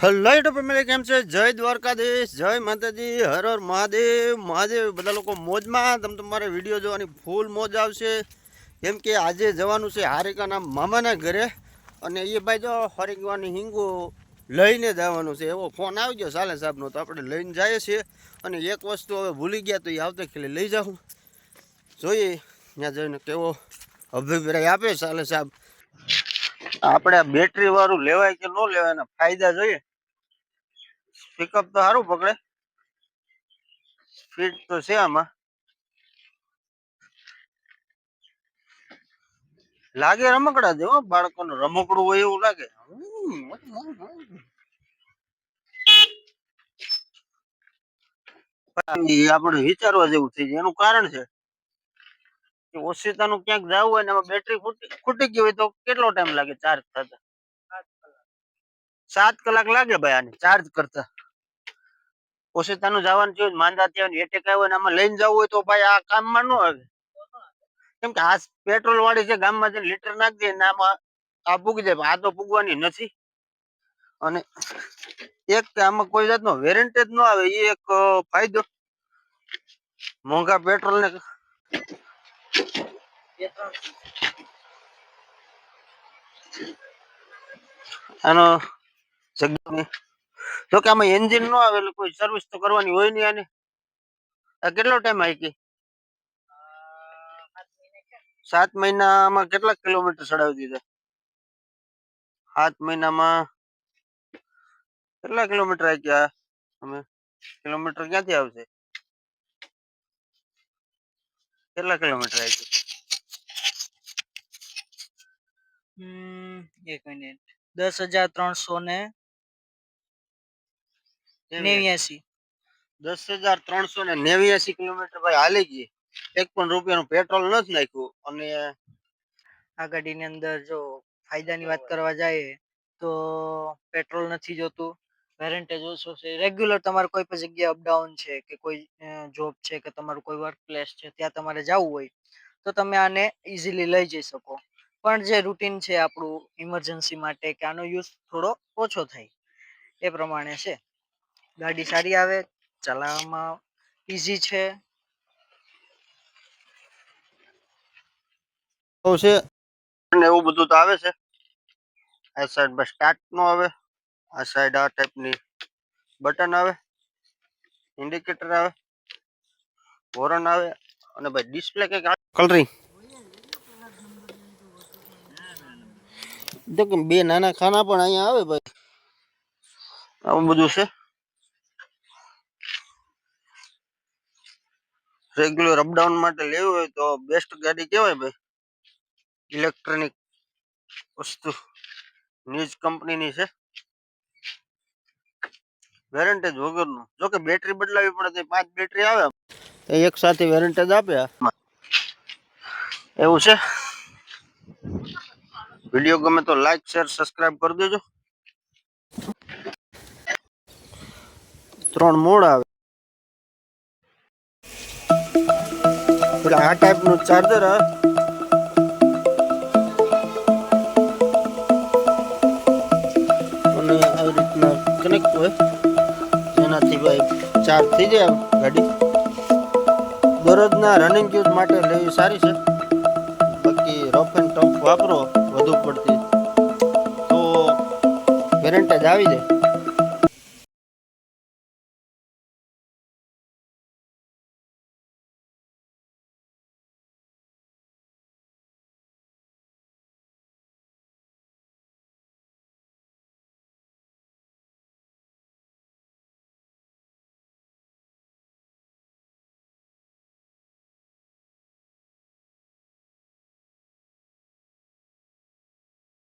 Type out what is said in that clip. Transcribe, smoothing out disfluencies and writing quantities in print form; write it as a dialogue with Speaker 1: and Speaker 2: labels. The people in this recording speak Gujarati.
Speaker 1: હેલો યુટ્યુબ ફેમિલી, કેમ છે? જય દ્વારકાધીશ, જય માતાજી, હર હર મહાદેવ. મહાદેવ બધા લોકો મોજમાં. તમારે વિડીયો જોવાની ફૂલ મોજ આવશે. કેમ કે આજે જવાનું છે હારિકાના મામાના ઘરે, અને એ ભાઈ જો હરિકવાની હિંગુ લઈને જવાનું છે એવો ફોન આવી ગયો સાલે સાહેબનો, તો આપણે લઈને જઈએ છીએ. અને એક વસ્તુ હવે ભૂલી ગયા તો એ આવતા ખેલે લઈ જાઉં, જોઈએ ત્યાં જઈને કેવો અભિપ્રાય આપે સાલે સાહેબ. આપણે બેટરી વાળું લેવાય કે ન લેવાય એના ફાયદા જોઈએ. પિકઅપ તો સારું પકડે, સ્પીડ તો છે આમાં. લાગે રમકડા જેવો, બાળકોનું રમકડું હોય એવું લાગે. આપણે વિચારવા જેવું થઈ જાય. એનું કારણ છે કે ઓશિતાનું ક્યાંક જવું હોય ને એમાં બેટરી ખૂટી ગઈ હોય તો કેટલો ટાઈમ લાગે ચાર્જ થતા? 7 કલાક લાગે ભાઈ આને ચાર્જ કરતા. ઓશિતાનું જવાનું થયું, માંદા થયા, એટેક આવ્યો ને આમાં લઈને જવું હોય તો ભાઈ આ કામમાં ન આવે. કેમ કે આ પેટ્રોલ વાળી છે, ગામમાં જઈને લીટર નાખી દે ને આમાં આ પૂગી જાય. આ તો પૂગવાની નથી. અને એક કે આમાં કોઈ જાતનો વેરંટી જ ન આવે, એ એક ફાયદો. મોંઘા પેટ્રોલ ને આનો જો કે આમાં એન્જિન ન આવે એટલે કોઈ સર્વિસ તો કરવાની હોય નહીં આને. આ કેટલો ટાઈમ આવી? 7 મહિનામાં કેટલા કિલોમીટર ચડાવી દીધા? 7 મહિનામાં કેટલા કિલોમીટર આવી ગયા? અમે કિલોમીટર ક્યાંથી આવશે? કેટલા કિલોમીટર આવી ગયા?
Speaker 2: 1 મિનિટ, 10,389.
Speaker 1: 10,389 કિલોમીટર ભાઈ હાલી ગઈ. 1 પણ રૂપિયાનું પેટ્રોલ નથી નાખ્યું. અને
Speaker 2: આ ગાડીની અંદર જો ફાયદાની વાત કરવા જાય તો પેટ્રોલ નથી જોતું, વેરંટેજ ઓછો છે, રેગ્યુલર તમારે કોઈ પણ જગ્યાએ અપડાઉન છે કે કોઈ જોબ છે કે તમારું કોઈ વર્ક પ્લેસ છે ત્યાં તમારે જવું હોય તો તમે આને ઇઝીલી લઈ જઈ શકો. પણ જે રૂટીન છે આપણું ઇમરજન્સી માટે કે આનો યુઝ થોડો ઓછો થાય એ પ્રમાણે છે. ગાડી સારી આવે, ચલાવવામાં ઈઝી છે.
Speaker 1: છે એવું બધું તો આવે છે. આ સાઈડ બસ સ્ટાર્ટ નો આવે, આ સાઈડ આ ટાઈપની બટન આવે, ઇન્ડિકેટર આવે, હોર્ન આવે, અને ભાઈ ડિસ્પ્લે કઈક કલરિંગ તો કે બે નાના ખાના પણ અહીંયા આવે ભાઈ. આવું બધું છે. રેગ્યુલર અપડાઉન માટે લેવું હોય તો બેસ્ટ ગાડી કહેવાય ભાઈ. ઇલેક્ટ્રોનિક વસ્તુ ન્યૂઝ કંપનીની છે, વેરંટેજ વગરનું. જો કે બેટરી બદલાવી પડે તો 5 બેટરી આવે, એક સાથે વેરંટેજ આપે એવું છે. વિડીયો ગમે તો લાઈક શેર સબસ્ક્રાઇબ કરી દેજો. 3 મોડ આવે. એટલે આ ટાઈપનું ચાર્જર અને આવી રીતના કનેક્ટ હોય, એનાથી ભાઈ ચાર્જ થઈ જાય ગાડી. દરરોજના રનિંગ યુઝ માટે લેવી સારી છે. બાકી રફ એન્ડ ટફ વાપરો વધુ પડતી તો વેરંટેજ આવી જાય.